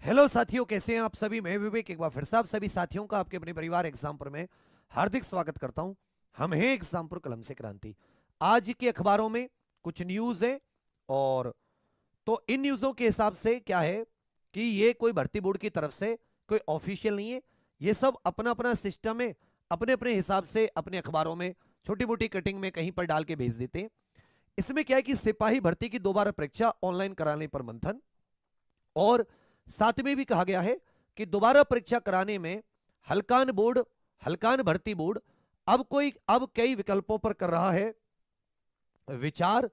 Hello साथियों, कैसे हैं आप सभी। मैं विवेक एक बार फिर से आप सभी साथियों का आपके अपने परिवार एग्जाम्पर में हार्दिक स्वागत करता हूं। हम हैं एग्जाम्पर कलम से क्रांति। आज के अखबारों में कुछ न्यूज है, और तो इन न्यूज़ों के हिसाब से क्या है कि ये कोई भर्ती बोर्ड की तरफ से कोई ऑफिशियल नहीं है। ये सब अपना अपना सिस्टम है, अपने अपने हिसाब से अपने अखबारों में छोटी मोटी कटिंग में कहीं पर डाल के भेज देते हैं। इसमें क्या है कि सिपाही भर्ती की दोबारा परीक्षा ऑनलाइन कराने पर मंथन, और साथ में भी कहा गया है कि दोबारा परीक्षा कराने में हलकान बोर्ड, हलकान भर्ती बोर्ड अब कई विकल्पों पर कर रहा है विचार।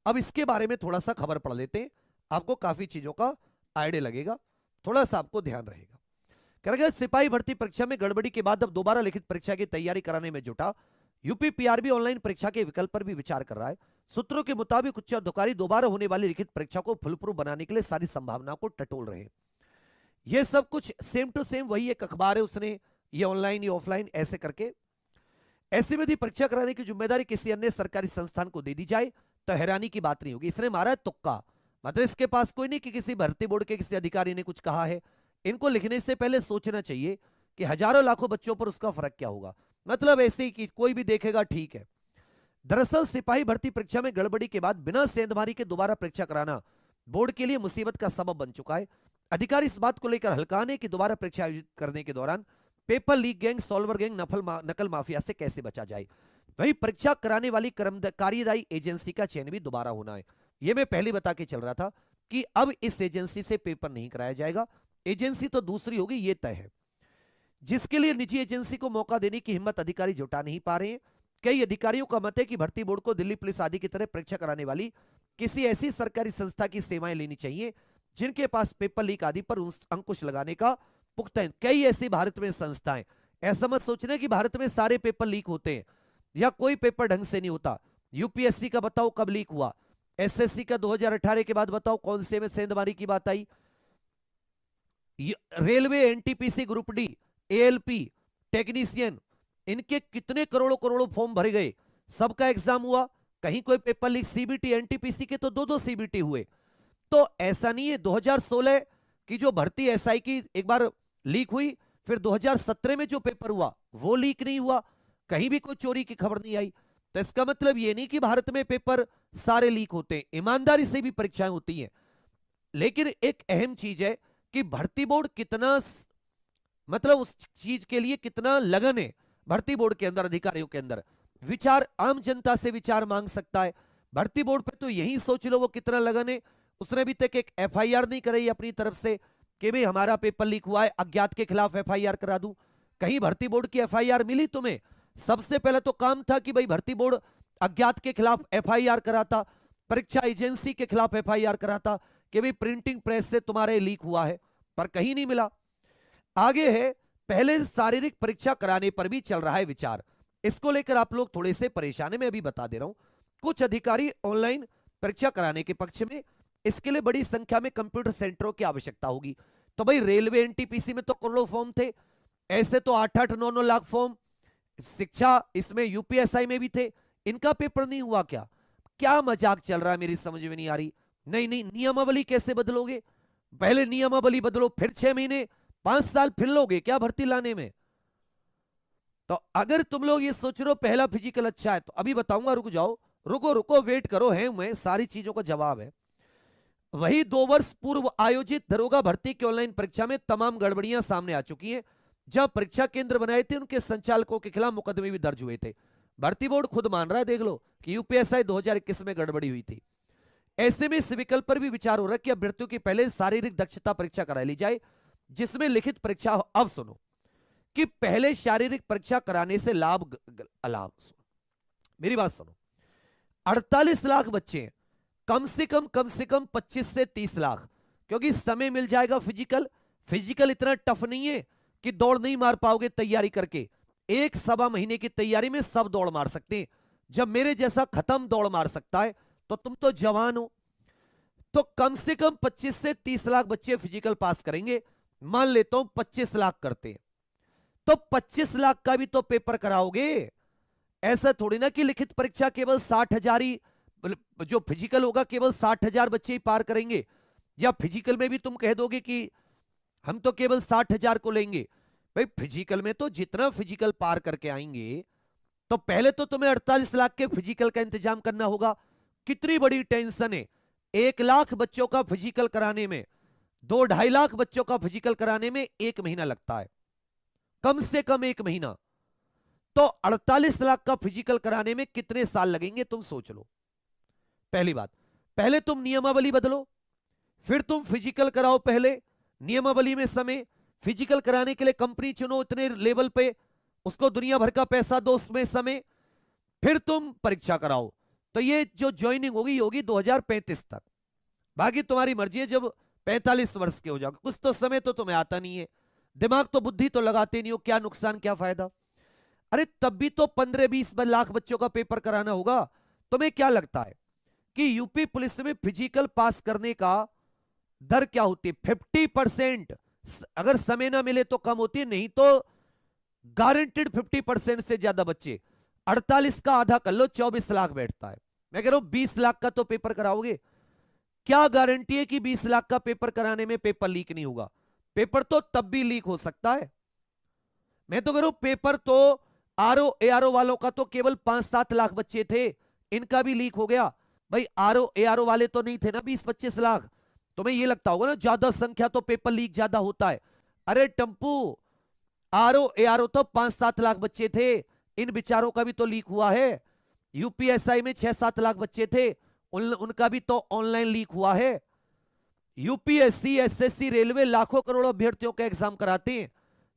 अब इसके बारे में थोड़ा सा खबर पढ़ लेते हैं, आपको काफी चीजों का आइडिया लगेगा, थोड़ा सा आपको ध्यान रहेगा। कह रहा है सिपाही भर्ती परीक्षा में गड़बड़ी के बाद अब दोबारा लिखित परीक्षा की तैयारी कराने में जुटा। यूपी पीआरबी ऑनलाइन परीक्षा के विकल्प पर भी विचार कर रहा है। सूत्रों के मुताबिक उच्च अधिकारी दोबारा होने वाली लिखित परीक्षा को फुलप्रूफ बनाने के लिए सारी संभावनाओं को टटोल रहे हैं। ये सब कुछ सेम टू सेम वही एक अखबार है, उसने ये ऑनलाइन ये ऑफलाइन ऐसे करके। ऐसे में यदि परीक्षा कराने की जिम्मेदारी किसी अन्य सरकारी संस्थान को दे दी जाए तो हैरानी की बात नहीं होगी। इसने मारा है तुक्का, मतलब इसके पास कोई नहीं कि किसी भर्ती बोर्ड के किसी अधिकारी ने कुछ कहा है। इनको लिखने से पहले सोचना चाहिए कि हजारों लाखों बच्चों पर उसका फर्क क्या होगा, मतलब ऐसे ही कि कोई भी देखेगा ठीक है। दरअसल सिपाही भर्ती परीक्षा में गड़बड़ी के बाद बिना सेंधमारी के दोबारा परीक्षा कराना बोर्ड के लिए मुसीबत का सबब बन चुका है। अधिकारी इस बात को लेकर हल्कान है कि दोबारा परीक्षा आयोजित करने के दौरान paper leak gang, solver gang, नकल माफिया से कैसे बचा जाए। वही परीक्षा कराने वाली कार्यदायी एजेंसी का चयन भी दोबारा होना है। यह मैं पहले बता के चल रहा था कि अब इस एजेंसी से पेपर नहीं कराया जाएगा, एजेंसी तो दूसरी होगी, यह तय है, जिसके लिए निजी एजेंसी को मौका देने की हिम्मत अधिकारी जुटा नहीं पा रहे हैं। कई अधिकारियों का मत है कि भर्ती बोर्ड को दिल्ली पुलिस आदि की तरह परीक्षा कराने वाली किसी ऐसी सरकारी संस्था की सेवाएं लेनी चाहिए जिनके पास पेपर लीक आदि पर अंकुश लगाने का पुख्ता। कई ऐसी भारत में संस्थाएं, ऐसा मत सोचना कि भारत में सारे पेपर लीक होते हैं या कोई पेपर ढंग से नहीं होता। यूपीएससी का बताओ कब लीक हुआ, एसएससी का 2018 के बाद बताओ कौन से में सेंधमारी की बात आई। Railway, NTPC group D, ALP, technician, इनके कितने करोड़ों करोड़ों फॉर्म भरे गए, सबका एग्जाम हुआ, कहीं कोई पेपर लीक। सीबीटी, एनटीपीसी के तो दो दो सीबीटी हुए। तो ऐसा नहीं है 2016 की जो भर्ती एसआई की एक बार लीक हुई, फिर 2017 में जो पेपर हुआ वो लीक नहीं हुआ, कहीं भी कोई चोरी की खबर नहीं आई। तो इसका मतलब ये नहीं कि भारत में पेपर सारे लीक होते हैं, ईमानदारी से भी परीक्षाएं होती हैं। लेकिन एक अहम चीज है कि भर्ती बोर्ड कितना, मतलब उस चीज के लिए कितना लगन है भर्ती बोर्ड के अंदर, अधिकारियों के अंदर। विचार आम जनता से विचार मांग सकता है, भर्ती बोर्ड पे तो यही सोच लो वो कितना लगन है। उसने अभी तक एक एफआईआर नहीं कराई अपनी तरफ से कि भाई हमारा पेपर लीक हुआ है, अज्ञात के खिलाफ एफआईआर करा दूं। कहीं भर्ती बोर्ड की एफआईआर मिली तुम्हें? सबसे पहले तो काम था कि भाई भर्ती बोर्ड अज्ञात के खिलाफ एफआईआर कराता, परीक्षा एजेंसी के खिलाफ एफआईआर कराता कि भाई प्रिंटिंग प्रेस से तुम्हारे लीक हुआ है, पर कहीं नहीं मिला। आगे है, पहले शारीरिक परीक्षा कराने पर भी चल रहा है विचार। इसको लेकर आप लोग थोड़े से परेशान है, मैं अभी बता दे रहा हूं। कुछ अधिकारी ऑनलाइन परीक्षा कराने के पक्ष में, इसके लिए बड़ी संख्या में कंप्यूटर सेंटरों की आवश्यकता होगी। तो भाई रेलवे, एनटीपीसी में तो करोड़ों फॉर्म थे, ऐसे तो 8-8, 9-9 लाख फॉर्म। शिक्षा इसमें यूपीएसआई में भी थे, इनका पेपर नहीं हुआ क्या? क्या मजाक चल रहा है, मेरी समझ में नहीं आ रही। नहीं नहीं, नियमावली कैसे बदलोगे? पहले नियमावली बदलो, फिर 6 महीने 5 साल फिर लोगे क्या भर्ती लाने में? तो अगर तुम लोग ये सोच रहे हो पहला फिजिकल अच्छा है, तो अभी बताऊंगा, रुक जाओ, रुको रुको, वेट करो, है मैं सारी चीजों का जवाब है। वही 2 वर्ष पूर्व आयोजित दरोगा भर्ती की ऑनलाइन परीक्षा में तमाम गड़बड़ियां सामने आ चुकी हैं। जब परीक्षा केंद्र बनाए थे उनके संचालकों के खिलाफ मुकदमे भी दर्ज हुए थे। भर्ती बोर्ड खुद मान रहा है, देख लो, कि यूपीएसआई 2021 में गड़बड़ी हुई थी। ऐसे में इस विकल्प पर भी विचार हो रहा है कि अभ्यर्थियों की पहले शारीरिक दक्षता परीक्षा करा ली जाए जिसमें लिखित परीक्षा हो। अब सुनो कि पहले शारीरिक परीक्षा कराने से लाभ अलाभ, मेरी बात सुनो। 48 लाख बच्चे हैं, कम से कम 25 से 30 लाख, क्योंकि समय मिल जाएगा। फिजिकल, फिजिकल इतना टफ नहीं है कि दौड़ नहीं मार पाओगे तैयारी करके। 1-1.25 महीने की तैयारी में सब दौड़ मार सकते हैं। जब मेरे जैसा खत्म दौड़ मार सकता है तो तुम तो जवान हो। तो कम से कम 25 से 30 लाख बच्चे फिजिकल पास करेंगे। मान लेता हूं 25 लाख करते हैं, तो 25 लाख का भी तो पेपर कराओगे। ऐसा थोड़ी ना कि लिखित परीक्षा केवल 60,000 ही, जो फिजिकल होगा केवल 60,000 बच्चे ही पार करेंगे। या फिजिकल में भी तुम कह दोगे कि हम तो केवल 60,000 को लेंगे। भाई फिजिकल में तो जितना फिजिकल पार करके आएंगे तो पहले तो तुम्हें 48 लाख के फिजिकल का इंतजाम करना होगा। कितनी बड़ी टेंशन है, 1 लाख बच्चों का फिजिकल कराने में, 2-2.5 लाख बच्चों का फिजिकल कराने में 1 महीना लगता है, कम से कम 1 महीना। तो 48 लाख का फिजिकल कराने में कितने साल लगेंगे तुम सोच लो। पहली बात, पहले तुम नियमावली बदलो, फिर तुम फिजिकल कराओ। पहले नियमावली में समय, फिजिकल कराने के लिए कंपनी चुनो इतने लेवल पे, उसको दुनिया भर का पैसा दो उसमें समय, फिर तुम परीक्षा कराओ। तो ये जो ज्वाइनिंग होगी होगी 2035 तक। बाकी तुम्हारी मर्जी है, जब 45 वर्ष के हो जाओगे। कुछ तो समय तो तुम्हें आता नहीं है, दिमाग तो बुद्धि तो लगाते नहीं हो, क्या नुकसान क्या फायदा। अरे तब भी तो 15-20 लाख बच्चों का पेपर कराना होगा। तुम्हें क्या लगता है कि यूपी पुलिस में फिजिकल पास करने का दर क्या होती है? 50%। अगर समय ना मिले तो कम होती है, नहीं तो गारंटेड 50% से ज्यादा बच्चे। 48 का आधा कर लो, 24 लाख बैठता है। मैं कह रहा हूं 20 लाख का तो पेपर कराओगे, क्या गारंटी है कि 20 लाख का पेपर कराने में पेपर लीक नहीं होगा? पेपर तो तब भी लीक हो सकता है। मैं तो कह रहा हूं पेपर तो आरओ एआरओ वालों का तो केवल 5-7 लाख बच्चे थे, इनका भी लीक हो गया। भाई आरओ एआरओ वाले तो नहीं थे ना 20-25 लाख। तुम्हें ये लगता होगा ना ज्यादा संख्या तो पेपर लीक ज्यादा होता है। अरे टंपू, आरओ एआरओ तो 5-7 लाख बच्चे थे, इन बिचारों का भी तो लीक हुआ है। यूपीएसआई में 6-7 लाख बच्चे थे, उनका भी तो ऑनलाइन लीक हुआ है। यूपीएससी, एसएससी, रेलवे लाखों करोड़ों अभ्यर्थियों का एग्जाम कराते हैं,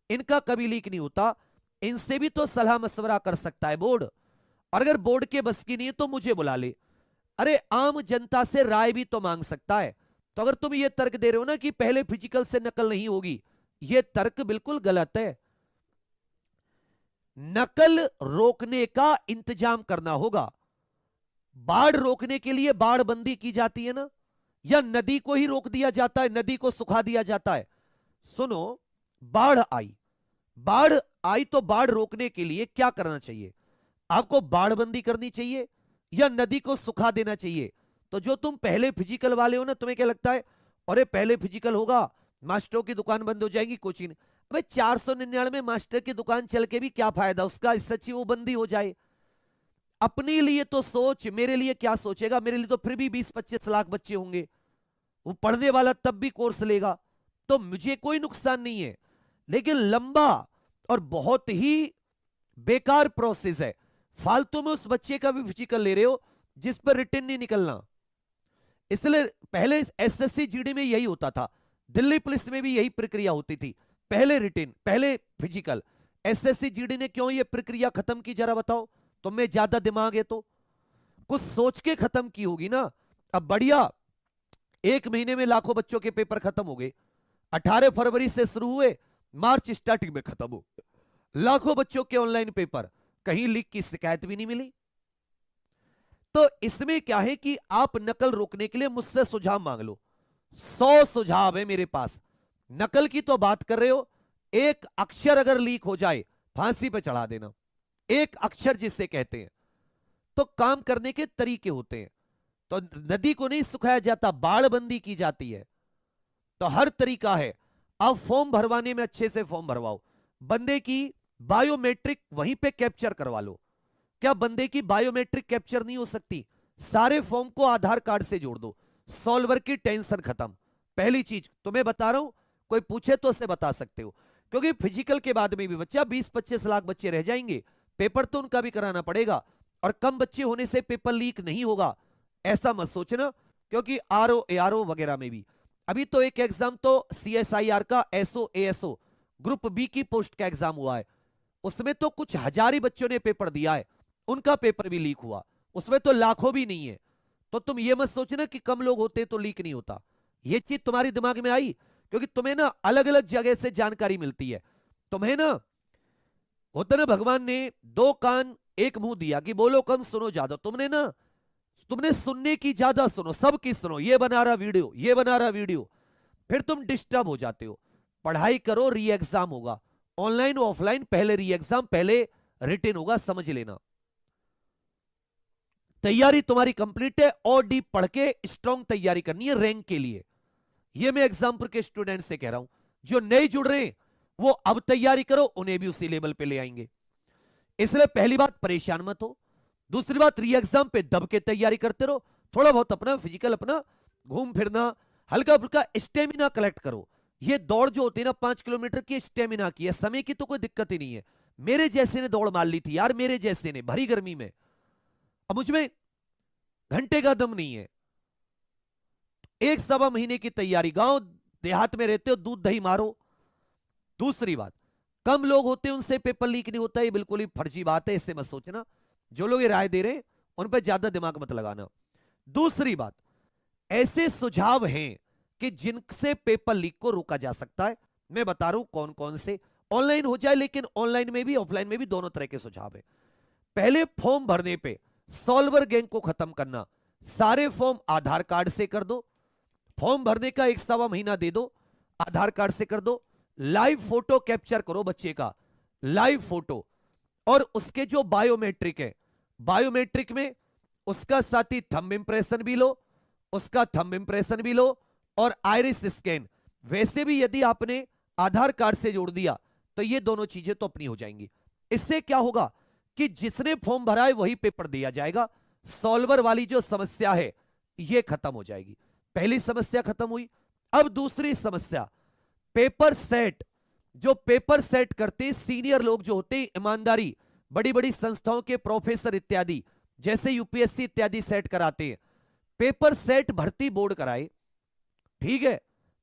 इनका कभी लीक नहीं होता। इनसे भी तो सलाह मशवरा कर सकता है बोर्ड, और अगर बोर्ड के बस की नहीं है तो मुझे बुला ले। अरे आम जनता से राय भी तो मांग सकता है। तो अगर तुम ये तर्क दे रहे हो ना कि पहले फिजिकल से नकल नहीं होगी, ये तर्क बिल्कुल गलत है। नकल रोकने का इंतजाम करना होगा। बाढ़ रोकने के लिए बाढ़ बंदी की जाती है ना, या नदी को ही रोक दिया जाता है, नदी को सुखा दिया जाता है? सुनो, बाढ़ आई, बाढ़ आई तो बाढ़ रोकने के लिए क्या करना चाहिए? आपको बाढ़ बंदी करनी चाहिए या नदी को सुखा देना चाहिए? तो जो तुम पहले फिजिकल वाले हो ना, तुम्हें क्या लगता है अरे पहले फिजिकल होगा मास्टरों की दुकान बंद हो जाएगी, कोचिंग। अबे 499 मास्टर की दुकान चल के भी क्या फायदा उसका, इससे अच्छी वो बंदी हो जाए। अपने लिए तो सोच, मेरे लिए क्या सोचेगा? मेरे लिए तो फिर भी 20-25 लाख बच्चे होंगे, वो पढ़ने वाला तब भी कोर्स लेगा, तो मुझे कोई नुकसान नहीं है। लेकिन लंबा और बहुत ही बेकार प्रोसेस है, फालतू में उस बच्चे का भी फिजिकल ले रहे हो जिस पर रिटर्न नहीं निकलना। इसलिए पहले एसएससी जीडी में यही होता था, दिल्ली पुलिस में भी यही प्रक्रिया होती थी, पहले रिटर्न पहले फिजिकल। एसएससी जीडी ने क्यों ये प्रक्रिया खत्म की, जरा बताओ? तुम्हें ज्यादा दिमाग है तो कुछ सोच के खत्म की होगी ना। अब बढ़िया 1 महीने में लाखों बच्चों के पेपर खत्म हो गए, 18 फरवरी से शुरू हुए, मार्च स्टार्टिंग में खत्म हो, लाखों बच्चों के ऑनलाइन पेपर, कहीं लीक की शिकायत भी नहीं मिली। तो इसमें क्या है कि आप नकल रोकने के लिए मुझसे सुझाव मांग लो, 100 सुझाव है मेरे पास। नकल की तो बात कर रहे हो, एक अक्षर अगर लीक हो जाए फांसी पे चढ़ा देना, एक अक्षर जिसे कहते हैं। तो काम करने के तरीके होते हैं, तो नदी को नहीं सुखाया जाता, बाढ़बंदी की जाती है। तो हर तरीका है। अब फॉर्म भरवाने में अच्छे से फॉर्म भरवाओ, बंदे की बायोमेट्रिक वहीं पे कैप्चर करवा लो। क्या बंदे की बायोमेट्रिक कैप्चर नहीं हो सकती? सारे फॉर्म को आधार कार्ड से जोड़ दो, सॉल्वर की टेंशन खत्म। पहली चीज तुम्हें बता रहा हूं, कोई पूछे तो उसे बता सकते हो, क्योंकि फिजिकल के बाद में भी बच्चा 20-25 लाख बच्चे रह जाएंगे, पेपर तो उनका भी कराना पड़ेगा। और कम बच्चे होने से पेपर लीक नहीं होगा ऐसा मत सोचना, क्योंकि आरओ एआरओ वगैरह में भी अभी तो एक एग्जाम तो सीएसआईआर का एसओ एएसओ ग्रुप बी की पोस्ट का एग्जाम हुआ है, उसमें तो कुछ हजार ही बच्चों ने पेपर दिया है, उनका पेपर भी लीक हुआ, उसमें तो लाखों भी नहीं है। तो तुम ये मत सोचना कि कम लोग होते तो लीक नहीं होता। ये चीज तुम्हारी दिमाग में आई क्योंकि तुम्हें ना अलग अलग जगह से जानकारी मिलती है। तुम्हें ना होता ना भगवान ने 2 कान 1 मुंह दिया कि बोलो कम सुनो ज्यादा। तुमने सुनने की ज्यादा सुनो, सबकी सुनो, ये बना रहा वीडियो, ये बना रहा वीडियो, फिर तुम डिस्टर्ब हो जाते हो। पढ़ाई करो, री एग्जाम होगा, ऑनलाइन ऑफलाइन, पहले री एग्जाम पहले रिटन होगा, समझ लेना। तैयारी तुम्हारी कंप्लीट है, और डीप पढ़ के स्ट्रॉन्ग तैयारी करनी है रैंक के लिए। ये मैं एग्जाम्पल के स्टूडेंट से कह रहा हूं, जो नए जुड़ रहे हैं वो अब तैयारी करो, उन्हें भी उसी लेवल पे ले आएंगे। इसलिए पहली बात परेशान मत हो। दूसरी बात री एग्जाम पे दब के तैयारी करते रहो, थोड़ा बहुत अपना फिजिकल अपना घूम फिरना, हल्का फुल्का स्टेमिना कलेक्ट करो। ये दौड़ जो होती है ना 5 किलोमीटर की, स्टेमिना की है, समय की तो कोई दिक्कत ही नहीं है। मेरे जैसे ने दौड़ मार ली थी यार, मेरे जैसे ने भरी गर्मी में, अब मुझमें घंटे का दम नहीं है। 1-1.25 महीने की तैयारी, गांव देहात में रहते हो दूध दही मारो। दूसरी बात, कम लोग होते हैं उनसे पेपर लीक नहीं होता, ये बिल्कुल ही फर्जी बात है, इससे मत सोचना। जो लोग ये राय दे रहे हैं उन पर ज्यादा दिमाग मत लगाना। दूसरी बात, ऐसे सुझाव हैं कि जिनसे पेपर लीक को रोका जा सकता है। मैं बता रहा हूं कौन कौन से। ऑनलाइन हो जाए, लेकिन ऑनलाइन में भी ऑफलाइन में भी दोनों तरह के सुझाव है। पहले फॉर्म भरने पे सॉल्वर गैंग को खत्म करना। सारे फॉर्म आधार कार्ड से कर दो। फॉर्म भरने का 1-1.25 महीना दे दो, आधार कार्ड से कर दो। लाइव फोटो कैप्चर करो बच्चे का, लाइव फोटो, और उसके जो बायोमेट्रिक है, बायोमेट्रिक में उसका साथी थंब इंप्रेशन भी लो, उसका थंब इंप्रेशन भी लो, और आइरिस स्कैन। वैसे भी यदि आपने आधार कार्ड से जोड़ दिया तो ये दोनों चीजें तो अपनी हो जाएंगी। इससे क्या होगा कि जिसने फॉर्म भरा है वही पेपर दिया जाएगा। सॉल्वर वाली जो समस्या है ये खत्म हो जाएगी। पहली समस्या खत्म हुई। अब दूसरी समस्या, पेपर सेट। जो पेपर सेट करते सीनियर लोग जो होते हैं, ईमानदारी, बड़ी बड़ी संस्थाओं के प्रोफेसर इत्यादि, जैसे यूपीएससी इत्यादि सेट कराते हैं। पेपर सेट भर्ती बोर्ड कराए, ठीक है,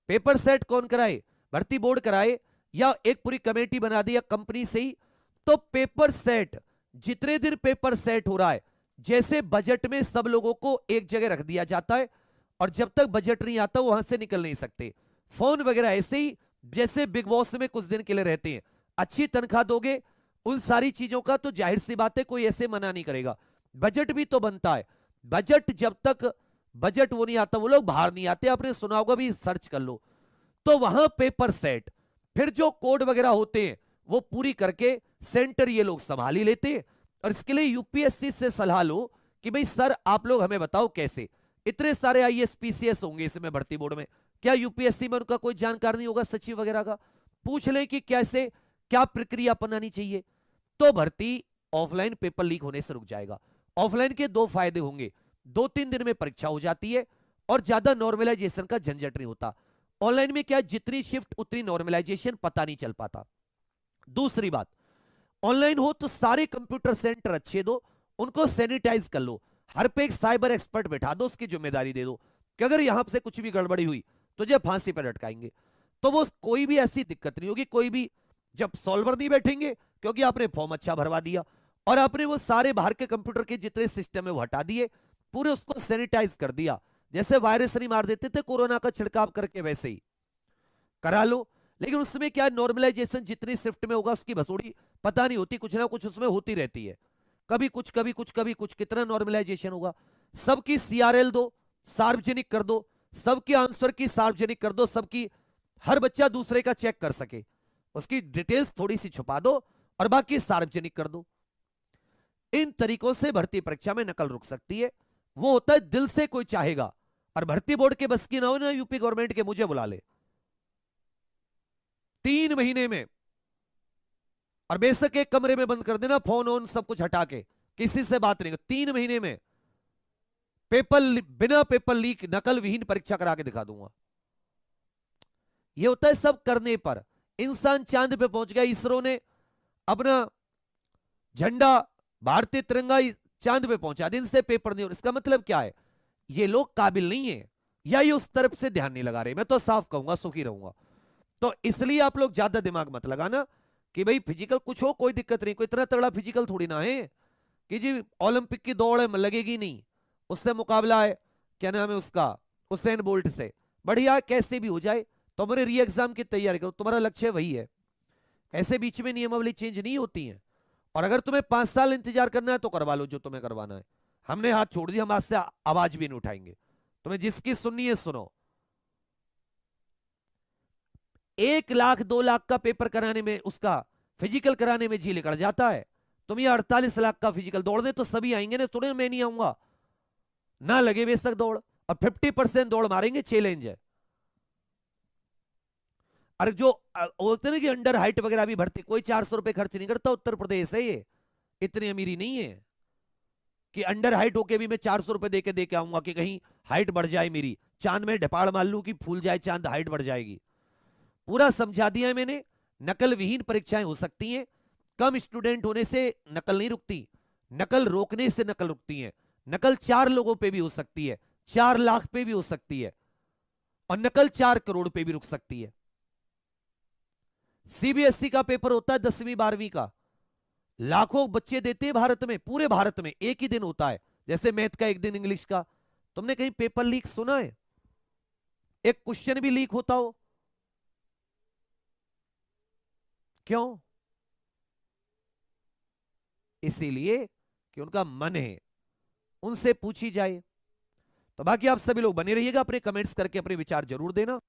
पेपर सेट कौन कराए? भर्ती बोर्ड कराए, या एक पूरी कमेटी बना दी या कंपनी से ही। तो पेपर सेट, जितने दिन पेपर सेट हो रहा है, जैसे बजट में सब लोगों को एक जगह रख दिया जाता है, और जब तक बजट नहीं आता वहां से निकल नहीं सकते। फोन वगैरह ऐसे ही जैसे बिग बॉस में कुछ दिन के लिए रहते हैं। अच्छी तनख्वाह दोगे, उन सारी चीजों का तो जाहिर सी बात है कोई ऐसे मना नहीं करेगा। बजट भी तो बनता है। बजट जब तक बजट वो नहीं आता, वो लोग बाहर नहीं आते। आपने सुना होगा भी, सर्च कर लो। तो वहां पेपर सेट, फिर जो कोड वगैरह होते हैं वो पूरी करके सेंटर ये लोग संभाल ही लेते हैं। और इसके लिए यूपीएससी से सलाह लो कि भाई सर आप लोग हमें बताओ कैसे। इतने सारे आईएएस पीसीएस होंगे इसमें भर्ती बोर्ड में, क्या यूपीएससी में उनका कोई जानकार नहीं होगा सचिव वगैरह का? पूछ लें कि कैसे क्या प्रक्रिया अपनानी चाहिए। तो भर्ती ऑफलाइन पेपर लीक होने से रुक जाएगा। ऑफलाइन के 2 फायदे होंगे, 2-3 दिन में परीक्षा हो जाती है और ज्यादा नॉर्मलाइजेशन का झंझट नहीं होता। ऑनलाइन में क्या, जितनी शिफ्ट उतनी नॉर्मलाइजेशन, पता नहीं चल पाता। दूसरी बात, ऑनलाइन हो तो सारे कंप्यूटर सेंटर अच्छे दो, उनको सैनिटाइज कर लो, हर पे एक साइबर एक्सपर्ट बैठा दो, उसकी जिम्मेदारी दे दो कि अगर यहां से कुछ भी गड़बड़ी हुई तुझे फांसी पर लटकाएंगे। तो वो कोई भी ऐसी दिक्कत नहीं होगी। कोई भी, जब सॉल्वर नहीं बैठेंगे क्योंकि आपने फॉर्म अच्छा भरवा दिया और आपने वो सारे बाहर के कंप्यूटर के जितने सिस्टम है वो हटा दिए, पूरे उसको सैनिटाइज कर दिया, जैसे वायरस नहीं मार देते थे कोरोना का छिड़काव करके, वैसे ही करा लो। लेकिन उसमें क्या, नॉर्मलाइजेशन जितनी शिफ्ट में होगा उसकी भसोड़ी पता नहीं होती, कुछ ना कुछ उसमें होती रहती है, कभी कुछ कभी कुछ कभी कुछ। कितना नॉर्मलाइजेशन होगा? सबकी सीआरएल दो, सार्वजनिक कर दो, सबके आंसर की सार्वजनिक कर दो, सबकी, हर बच्चा दूसरे का चेक कर सके, उसकी डिटेल्स थोड़ी सी छुपा दो और बाकी सार्वजनिक कर दो। इन तरीकों से भर्ती परीक्षा में नकल रुक सकती है। वो होता है दिल से कोई चाहेगा, और भर्ती बोर्ड के बस की ना हो ना, यूपी गवर्नमेंट के मुझे बुला ले 3 महीने में, और बेशक एक कमरे में बंद कर देना, फोन ऑन सब कुछ हटा के, किसी से बात नहीं, 3 महीने में पेपर, बिना पेपर लीक नकल विहीन परीक्षा करा के दिखा दूंगा। यह होता है सब करने पर। इंसान चांद पे पहुंच गया, इसरो ने अपना झंडा, भारतीय तिरंगा चांद पे पहुंचा, दिन से पेपर नहीं हो। इसका मतलब क्या है? ये लोग काबिल नहीं है, या ये उस तरफ से ध्यान नहीं लगा रहे। मैं तो साफ कहूंगा, सुखी रहूंगा। तो इसलिए आप लोग ज्यादा दिमाग मत लगाना कि भाई फिजिकल कुछ हो, कोई दिक्कत नहीं, कोई इतना तगड़ा फिजिकल थोड़ी ना है कि जी ओलंपिक की दौड़ है लगेगी नहीं, उससे मुकाबला है, क्या नाम है उसका, उसेन बोल्ट से। बढ़िया, कैसे भी हो जाए, तुम्हारे री एग्जाम की तैयारी करो, तुम्हारा लक्ष्य वही है। ऐसे बीच में नियमावली चेंज नहीं होती है। और अगर तुम्हें 5 साल इंतजार करना है तो करवा लो जो तुम्हें करवाना है। हमने हाथ छोड़ दिया, हम आज से आवाज भी नहीं उठाएंगे। तुम्हें जिसकी सुननी है सुनो। 1 लाख 2 लाख का पेपर कराने में, उसका फिजिकल कराने में जी निकल जाता है। तुम ये 48 लाख का फिजिकल दौड़ने तो सभी आएंगे ना, थोड़े मैं नहीं आऊंगा ना, लगे बेशक दौड़, और 50% दौड़ मारेंगे, चैलेंज है। और जो होते ना कि अंडर हाइट वगैरह भी भरते, कोई 400 रुपए खर्च नहीं करता। उत्तर प्रदेश है ये, इतनी अमीरी नहीं है कि अंडर हाइट होके भी मैं 400 रुपए दे के आऊंगा कि कहीं हाइट बढ़ जाए मेरी, चांद में ढपाड़ मार लूं कि फूल जाए चांद, हाइट बढ़ जाएगी। पूरा समझा दिया है मैंने। नकल विहीन परीक्षाएं हो सकती हैं। कम स्टूडेंट होने से नकल नहीं रुकती, नकल रोकने से नकल रुकती है। नकल 4 लोगों पे भी हो सकती है, 4 लाख पे भी हो सकती है, और नकल 4 करोड़ पे भी रुक सकती है। सीबीएसई का पेपर होता है 10वीं 12वीं का, लाखों बच्चे देते हैं भारत में, पूरे भारत में एक ही दिन होता है, जैसे मैथ का एक दिन, इंग्लिश का। तुमने कहीं पेपर लीक सुना है? एक क्वेश्चन भी लीक होता हो? क्यों? इसीलिए कि उनका मन है, उनसे पूछी जाए। तो बाकी आप सभी लोग बने रहिएगा, अपने कमेंट्स करके अपने विचार जरूर देना।